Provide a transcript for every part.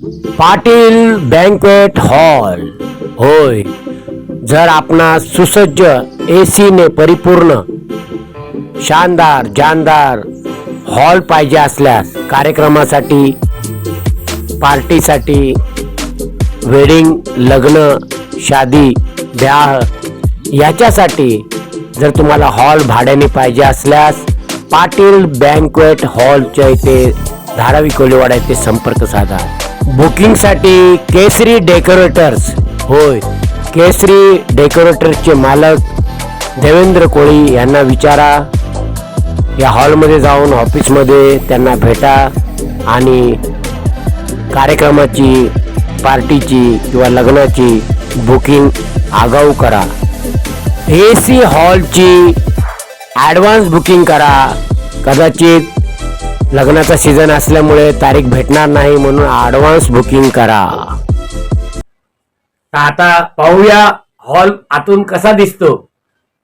Patil banquet hall. होय, जर आपणास सुसज्ज एसी ने परिपूर्ण शानदार जानदार हॉल पाहिजे असल्यास कार्यक्रमासाठी, पार्टीसाठी, वेडिंग, लग्न, शादी, ब्याह याच्यासाठी जर तुम्हाला हॉल भाड्याने पाहिजे असल्यास पाटील बँक्वेट हॉलच्या इथे धारावी कोलीवाडा येथे संपर्क साधा. बुकिंगसाठी केसरी डेकोरेटर्स. होय, केसरी डेकोरेटर्सचे मालक देवेंद्र कोळी यांना विचारा. या हॉलमध्ये जाऊन ऑफिसमध्ये त्यांना भेटा आणि कार्यक्रमाची, पार्टीची किंवा लग्नाची बुकिंग आगाऊ करा. एसी हॉलची ॲडव्हान्स बुकिंग करा. कदाचित लग्नाचा सीझन असल्यामुळे तारीख भेटणार नाही, म्हणून ॲडव्हान्स बुकिंग करा. आता पाहूया हॉल आतून कसा दिसतो.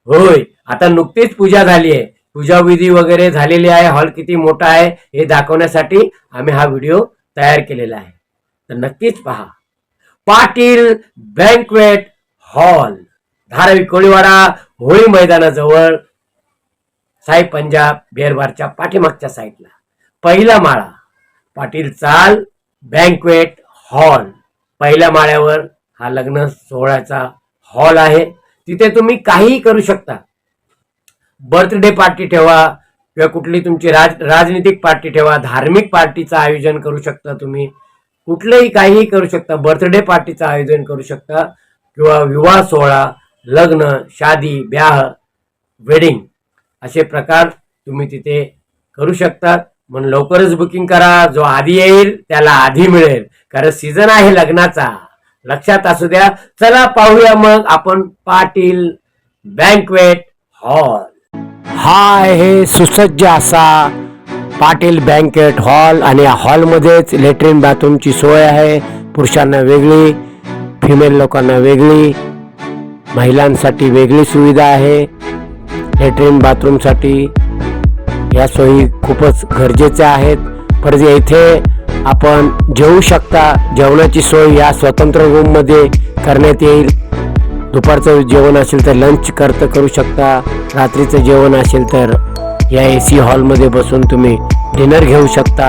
होय, आता नुकतीच पूजा झाली आहे, पूजा विधी वगैरे झालेली आहे. हॉल किती मोठा आहे हे दाखवण्यासाठी आम्ही हा व्हिडिओ तयार केलेला आहे, तर नक्कीच पहा. पाटील बँक्वेट हॉल, धारावी कोळीवाडा, होळी मैदानाजवळ, साई पंजाब बिअर बारच्या पाठीमागच्या साईडला, पहिला माळा. पाटील चाल बँक्वेट हॉल, पहिल्या माळ्यावर हा लग्न सोहळ्याचा हॉल आहे. तिथे तुम्ही काहीही करू शकता. बर्थडे पार्टी ठेवा किंवा कुठली तुमची राजनीतिक पार्टी ठेवा, धार्मिक पार्टीचं आयोजन करू शकता. तुम्ही कुठलंही काहीही करू शकता. बर्थडे पार्टीचं आयोजन करू शकता किंवा विवाह सोहळा, लग्न, शादी, ब्याह, वेडिंग असे प्रकार तुम्ही तिथे करू शकता. म्हणून लवकरच बुकिंग करा. जो आधी येईल त्याला आधी मिळेल, कारण सीझन आहे लग्नाचा, लक्षात असू द्या. चला पाहूया मग आपण पाटील बँक्वेट हॉल. हा आहे सुसज्ज असा पाटील बँक्वेट हॉल आणि या हॉलमध्येच लेट्रिन बाथरूमची सोय आहे. पुरुषांना वेगळी, फिमेल लोकांना वेगळी, महिलांसाठी वेगळी सुविधा आहे. लेट्रिन बाथरूमसाठी या सोयी खूपच गरजेच्या आहेत. परंतु येथे आपण जेवू शकता. जेवणाची सोय या स्वतंत्र रूममध्ये करण्यात येईल. दुपारचं जेवण असेल तर लंच करू शकता. रात्रीचं जेवण असेल तर या एसी हॉलमध्ये बसून तुम्ही डिनर घेऊ शकता.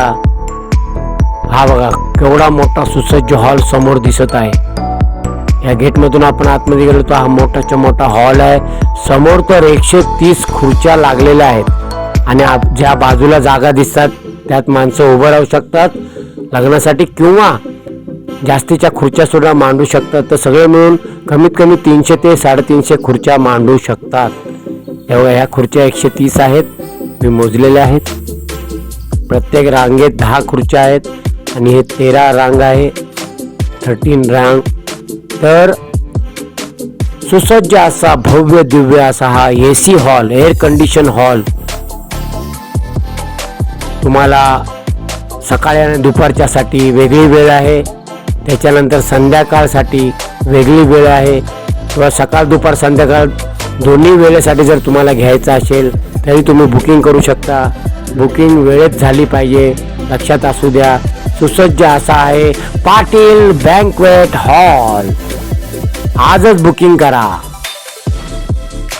हा बघा केवढा मोठा सुसज्ज हॉल समोर दिसत आहे. या गेटमधून आपण आतमध्ये गेलो तर हा मोठाच्या मोठा हॉल आहे. समोर तर 130 खुर्च्या लागलेल्या आहेत आणि ज्या बाजूला जागा दिसतात त्यात माणसं उभं राहू शकतात लग्नासाठी किंवा जास्तीच्या खुर्च्या सुद्धा मांडू शकतात. तर सगळे मिळून कमीत कमी 300 ते 350 खुर्च्या मांडू शकतात. तेव्हा ह्या खुर्च्या 130 आहेत, मी मोजलेल्या आहेत. प्रत्येक रांगेत 10 खुर्च्या आहेत आणि हे 13 रांग आहे, 13 रांग. तर सुसज्ज असा भव्य दिव्य असा हा AC hall, air condition hall तुम्हाला सकाळी आणि दुपारच्यासाठी वेगळी वेळ आहे. त्याच्यानंतर संध्याकाळसाठी वेगळी वेळ आहे किंवा सकाळ दुपार संध्याकाळ दोन्ही वेळेसाठी जर तुम्हाला घ्यायचं असेल तरी तुम्ही बुकिंग करू शकता. बुकिंग वेळेत झाली पाहिजे, लक्षात असू द्या. सुसज्ज असा आहे पाटील बँक्वेट हॉल. आजच बुकिंग करा.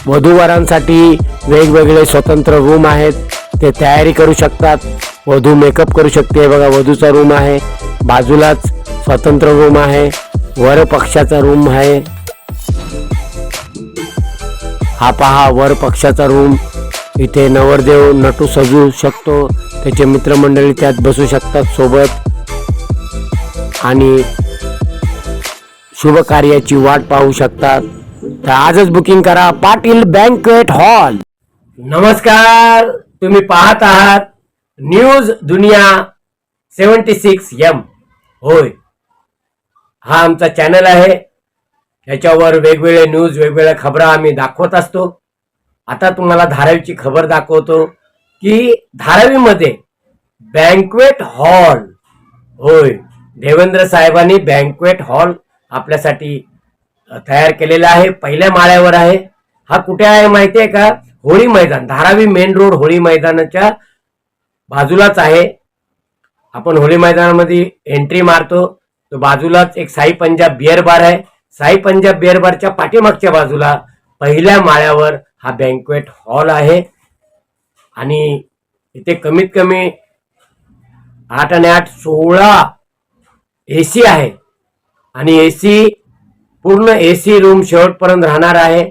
वधूवरांसाठी वेगवेगळे स्वतंत्र रूम आहेत, ते तयारी करू शकतात. वधू मेकअप करू शकते. बघा वधूचा रूम आहे, बाजूलाच स्वतंत्र रूम आहे, वर पक्षाचा रूम आहे. हा पहा वर पक्षाचा रूम. इथे नवरदेव नटू सजू शकतो, त्याचे मित्रमंडळी त्यात बसू शकतात सोबत आणि शुभ कार्याची वाट पाहू शकतात. तर आजच बुकिंग करा पाटील बँक्वेट हॉल. नमस्कार, तुम्ही पाहत आहात न्यूज दुनिया 76M. होय, हा आमचा चॅनल आहे. याच्यावर वेगवेगळे न्यूज, वेगवेगळ्या खबरा आम्ही दाखवत असतो. आता तुम्हाला धारावीची खबर दाखवतो की धारावीमध्ये बँक्वेट हॉल. होय, देवेंद्र साहेबांनी बँक्वेट हॉल आपल्यासाठी तयार केलेला आहे. पहिल्या माळ्यावर आहे. हा कुठे आहे माहिती आहे का? होळी मैदान, धारावी मेन रोड होळी मैदानाच्या बाजूलाच आहे. आपण होळी मैदानामध्ये एंट्री मारतो तो बाजूलाच एक साई पंजाब बिअर बार आहे. साई पंजाब बिअर बारच्या पाठीमागच्या बाजूला पहिल्या माळ्यावर हा बँक्वेट हॉल आहे आणि इथे कमीत कमी 8 आणि 8 16 AC आहे आणि AC पूर्ण AC रूम शेवटपर्यंत राहणार आहे.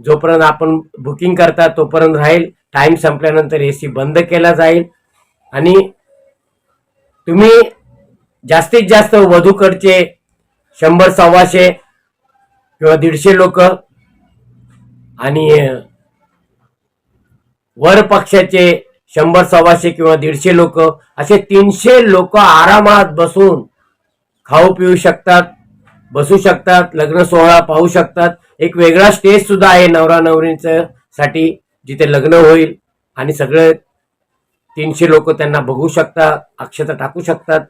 जोपर्यंत आपण बुकिंग करता तोपर्यंत राहील. टाइम संपल्यानंतर AC बंद केला जाईल आणि तुम्ही जास्तीत जास्त वधूकडचे 100 125 किंवा 150 लोक आणि वर पक्षाचे 100 125 किंवा 150 लोक असे 300 लोक आरामात बसून खाऊ पिऊ शकतात, बसू शकतात, लग्न सोहळा पाहू शकतात. एक वेगळा स्टेज सुद्धा आहे नवरा नवरींच्या साठी जिथे लग्न होईल आणि सगळे 300 लोक त्यांना बघू शकतात, अक्षता टाकू शकतात.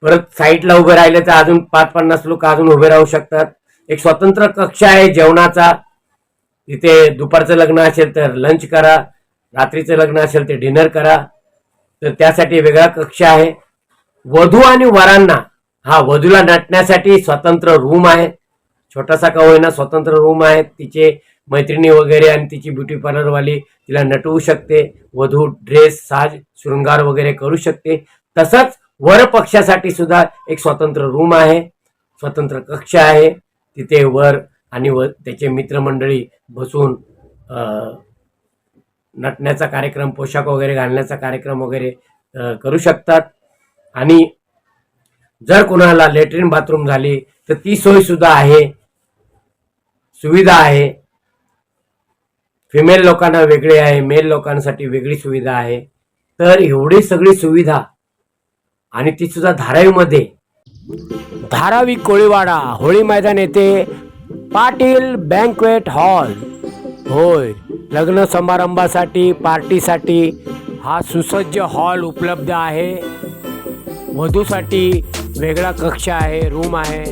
परत साईडला उभे राहिले तर अजून 5-50 लोक अजून उभे राहू शकतात. एक स्वतंत्र कक्ष आहे जेवणाचा. तिथे दुपारचं लग्न असेल तर लंच करा, रात्रीचं लग्न असेल तर डिनर करा, तर त्यासाठी वेगळा कक्ष आहे. वधू आणि वरांना वधूला नटण्यासाठी स्वतंत्र रूम आहे. छोटासा का होईना स्वतंत्र रूम आहे. तिचे मैत्रिणी वगैरे आणि तिची ब्युटी पार्लरवाली तिला नटवू शकते. वधू ड्रेस साज शृंगार वगैरे करू शकते. तसंच वर पक्षासाठी सुद्धा एक स्वतंत्र रूम आहे, स्वतंत्र कक्ष आहे. तिथे वर आणि त्याचे मित्रमंडळी बसून नटण्याचा कार्यक्रम, पोशाख वगैरे घालण्याचा कार्यक्रम वगैरे करू शकतात. आणि जर कोणाला लेट्रिन बाथरूम झाली तर ती सोय सुद्धा आहे, सुविधा आहे. फिमेल लोकांना वेगळी आहे, मेल लोकांसाठी वेगळी सुविधा आहे. तर एवढी सगळी सुविधा आणि ती सुद्धा धारावीमध्ये, धारावी कोळीवाडा होळी मैदान येथे पाटील बँक्वेट हॉल. होय, लग्न समारंभासाठी पार्टीसाठी हा सुसज्ज हॉल उपलब्ध आहे. वधूसाठी वेगळा कक्ष आहे, रूम आहे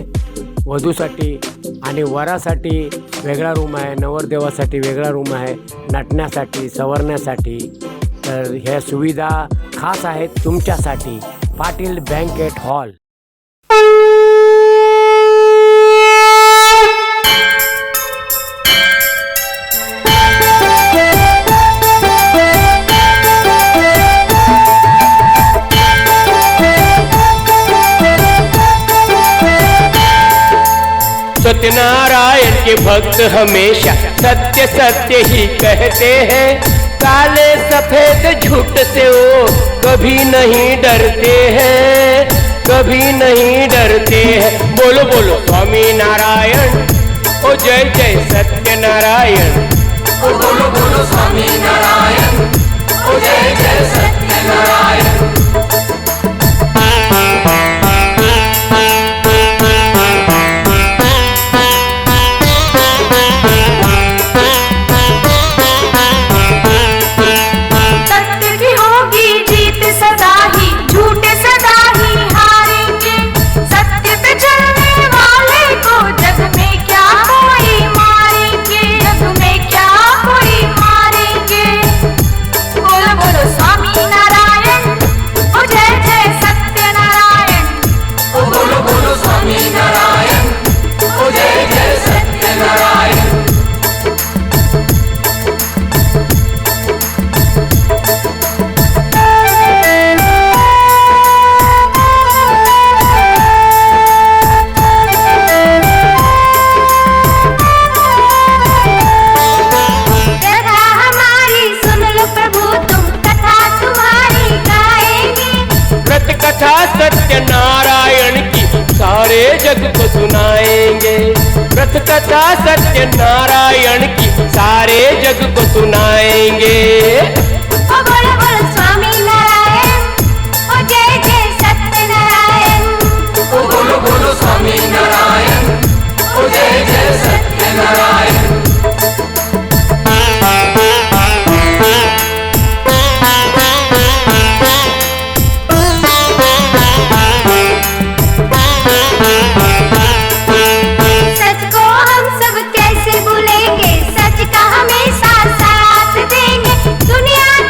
वधूसाठी, आणि वरासाठी वेगळा रूम आहे, नवरदेवासाठी वेगळा रूम आहे, नटण्यासाठी सवरण्यासाठी. तर ह्या सुविधा खास आहेत तुमच्यासाठी. Patil banquet hall. सत्यनारायण के भक्त हमेशा सत्य सत्य ही कहते हैं. काले सफेद झूठ से वो कभी नहीं डरते हैं, कभी नहीं डरते हैं. बोलो बोलो स्वामी नारायण, ओ जय जय सत्यनारायण. ओ बोलो बोलो स्वामी नारायण, ओ जय जय सत्यनारायण. सत्यनारायण की सारे जग को सुनाएंगे. व्रत कथा सत्यनारायण की सारे जग को सुनाएंगे. ओ बोलो बोलो स्वामी नारायण, ओ जय जय सत्यनारायण. ओ बोलो बोलो स्वामी नारायण, ओ जय जय सत्यनारायण. कैसे भूलेंगे, सच का हमेशा साथ देंगे. दुनिया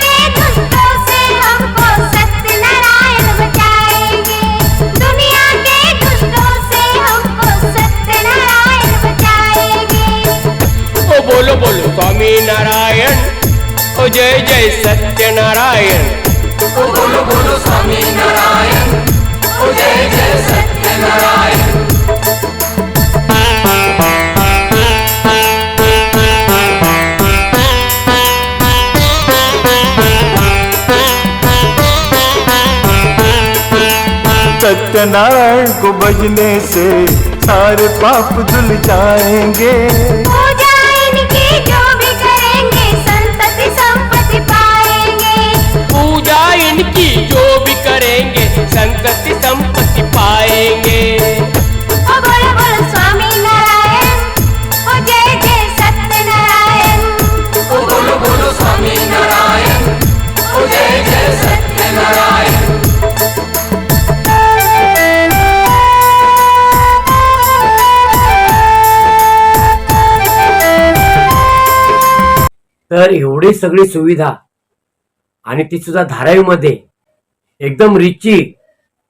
ओ जय जय सत्यनारायण। ओ बोलो बोलो स्वामी नारायण, ओ जय जय सत्यनारायण। सत्यनारायण को बजने से सारे पाप धुल जाएंगे। पूजा इनकी जो भी करेंगे संतति संपत्ति पाएंगे। पूजा इनकी जो भी करेंगे संतति संपत्ति पाएंगे। ओ बोलो बोलो स्वामी नारायण, ओ जय जय सत्यनारायण। ओ बोलो बोलो स्वामी नारायण, ओ जय जय सत्यनारायण। तर एवढी सगळी सुविधा आणि ती सुद्धा धारावीमध्ये एकदम रिची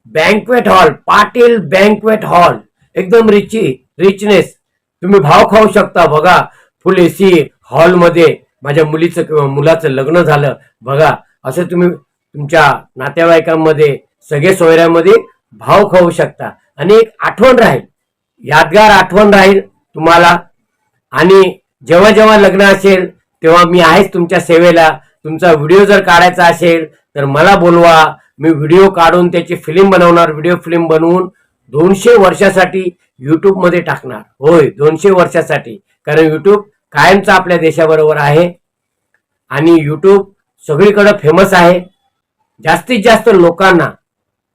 banquet hall, Patil banquet hall, एकदम रिचनेस. तुम्ही भाव खाऊ शकता. बघा, फुल एसी हॉलमध्ये माझ्या मुलीचं किंवा मुलाचं लग्न झालं. बघा, असं तुम्ही तुमच्या नातेवाईकांमध्ये सगळे सोयऱ्यामध्ये भाव खाऊ शकता. आणि एक आठवण राहील, यादगार आठवण राहील तुम्हाला. आणि जेव्हा जेव्हा लग्न असेल तेव्हा मी आहेच तुमच्या सेवेला. तुमचा व्हिडिओ जर काढायचा असेल तर मला बोलवा. मी व्हिडिओ काढून त्याची फिल्म बनवणार. व्हिडिओ फिल्म बनवून 200 वर्षासाठी युट्यूब मध्ये टाकणार. होय, 200 वर्षासाठी. कारण युट्यूब कायमचा आपल्या देशाबरोबर आहे आणि युट्यूब सगळीकडे फेमस आहे. जास्तीत जास्त लोकांना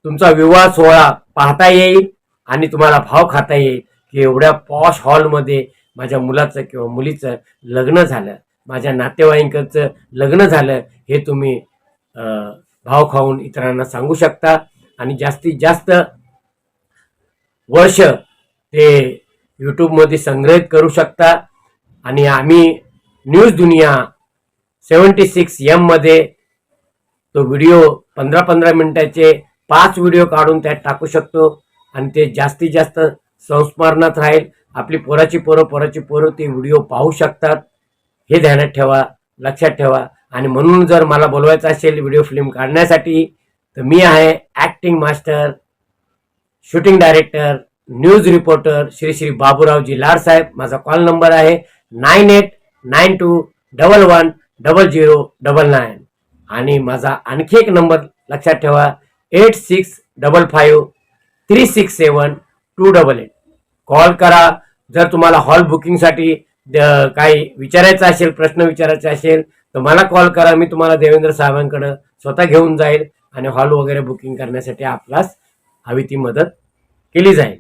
तुमचा विवाह सोहळा पाहता येईल आणि तुम्हाला भाव खाता येईल की एवढ्या पॉश हॉलमध्ये माझ्या मुलाचं किंवा मुलीचं लग्न झालं, माझ्या नातेवाईकांचं लग्न झालं, हे तुम्ही भाव खाऊन इतरांना सांगू शकता. आणि जास्तीत जास्त वर्ष ते यूट्यूबमध्ये संग्रहित करू शकता. आणि आम्ही न्यूज दुनिया 76M मध्ये तो व्हिडिओ 15-15 मिनिटाचे 5 व्हिडिओ काढून त्यात टाकू शकतो. आणि ते जास्तीत जास्त संस्मरणात राहील. आपली पोराची पोरं ते व्हिडिओ पाहू शकतात. हे ध्यानात ठेवा, लक्षात ठेवा. आणि म्हणून जर मला बोलवायचं असेल व्हिडिओ फिल्म काढण्यासाठी तर मी आहे acting master, shooting director, news reporter Shri Shri Baburaoji Lad साहेब. माझा कॉल नंबर आहे 9892110099. आणि माझा आणखी एक नंबर लक्षात ठेवा 8655367288. कॉल करा. जर तुम्हाला हॉल बुकिंगसाठी काही विचारायचं असेल, प्रश्न विचारायचा असेल तर मला कॉल करा. मी तुम्हाला देवेंद्र साहेबांकडे स्वतः घेऊन जाईल आणि हॉल वगैरे बुकिंग करण्यासाठी आपल्यास हवी ती मदत केली जाईल.